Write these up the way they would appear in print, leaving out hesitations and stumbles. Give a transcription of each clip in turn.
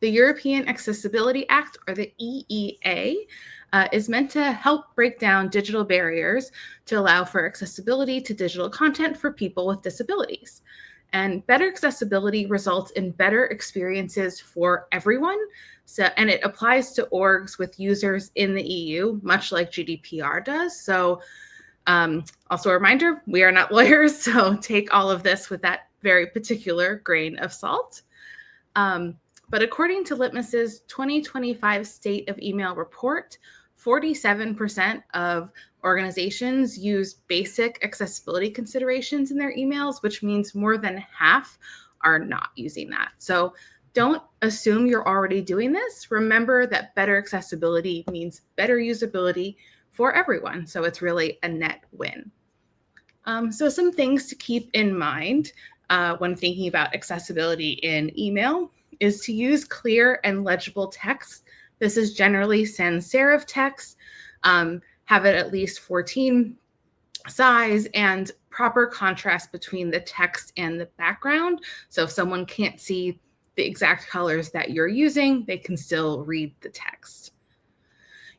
The European Accessibility Act, or the EEA, is meant to help break down digital barriers to allow for accessibility to digital content for people with disabilities. And better accessibility results in better experiences for everyone. So, and it applies to orgs with users in the EU, much like GDPR does. So, also a reminder, we are not lawyers, so take all of this with that very particular grain of salt. But according to Litmus's 2025 State of Email report, 47% of organizations use basic accessibility considerations in their emails, which means more than half are not using that. So don't assume you're already doing this. Remember that better accessibility means better usability for everyone. So it's really a net win. So some things to keep in mind when thinking about accessibility in email is to use clear and legible text. This is generally sans serif text. Have it at least 14 size and proper contrast between the text and the background. So if someone can't see the exact colors that you're using, they can still read the text.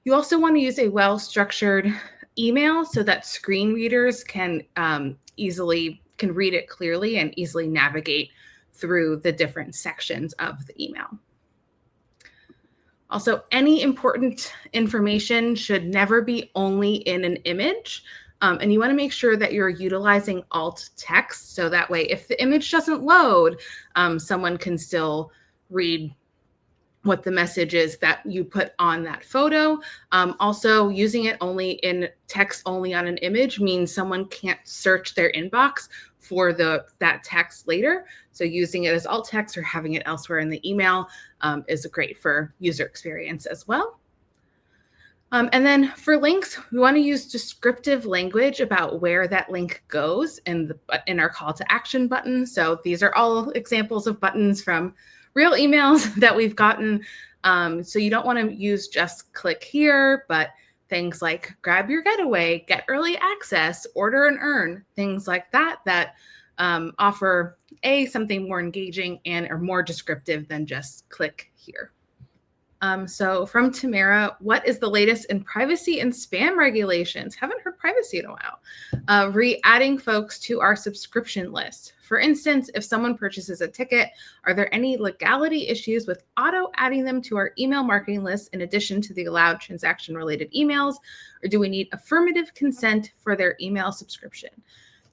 You also want to use a well-structured email so that screen readers can read it clearly and easily navigate through the different sections of the email. Also, any important information should never be only in an image. And you want to make sure that you're utilizing alt text. So that way, if the image doesn't load, someone can still read what the message is that you put on that photo. Also, using it only in text only on an image means someone can't search their inbox for that text later. So using it as alt text or having it elsewhere in the email is great for user experience as well. And then for links, we want to use descriptive language about where that link goes in our call to action button. So these are all examples of buttons from real emails that we've gotten. So you don't want to use just click here, but things like grab your getaway, get early access, order and earn, things like that offer something more engaging and are more descriptive than just click here. So from Tamara, what is the latest in privacy and spam regulations? Haven't heard privacy in a while. Re-adding folks to our subscription list. For instance, if someone purchases a ticket, are there any legality issues with auto-adding them to our email marketing list in addition to the allowed transaction-related emails? Or do we need affirmative consent for their email subscription?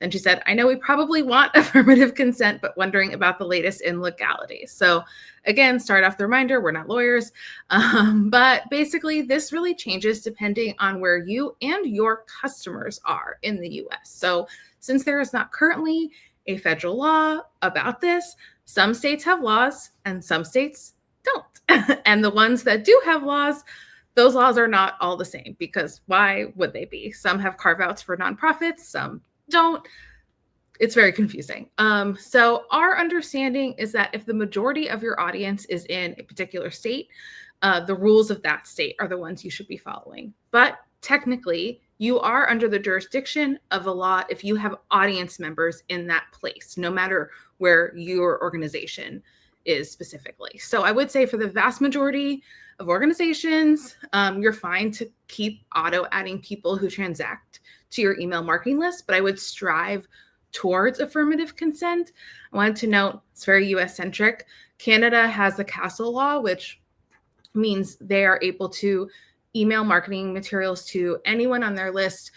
Then she said, I know we probably want affirmative consent, but wondering about the latest in legality. So again, start off the reminder, we're not lawyers, but basically this really changes depending on where you and your customers are in the US. So since there is not currently a federal law about this, some states have laws and some states don't. And the ones that do have laws, those laws are not all the same because why would they be? Some have carve outs for nonprofits, some don't. It's very confusing. So our understanding is that if the majority of your audience is in a particular state, the rules of that state are the ones you should be following. But technically, you are under the jurisdiction of a law if you have audience members in that place, no matter where your organization is specifically. So I would say for the vast majority of organizations, you're fine to keep auto-adding people who transact to your email marketing list, but I would strive towards affirmative consent. I wanted to note it's very US-centric. Canada has the CASL law, which means they are able to email marketing materials to anyone on their list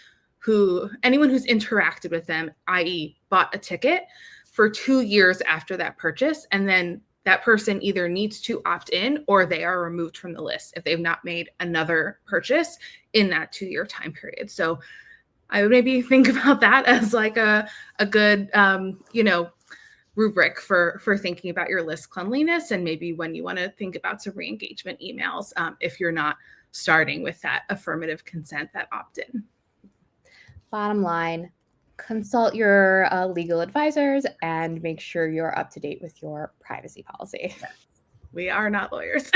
anyone who's interacted with them, i.e. bought a ticket for 2 years after that purchase. And then that person either needs to opt in or they are removed from the list if they've not made another purchase in that 2-year time period. So I would maybe think about that as like a good, rubric for thinking about your list cleanliness and maybe when you want to think about some re-engagement emails if you're not starting with that affirmative consent, that opt-in. Bottom line, consult your legal advisors and make sure you're up to date with your privacy policy. We are not lawyers.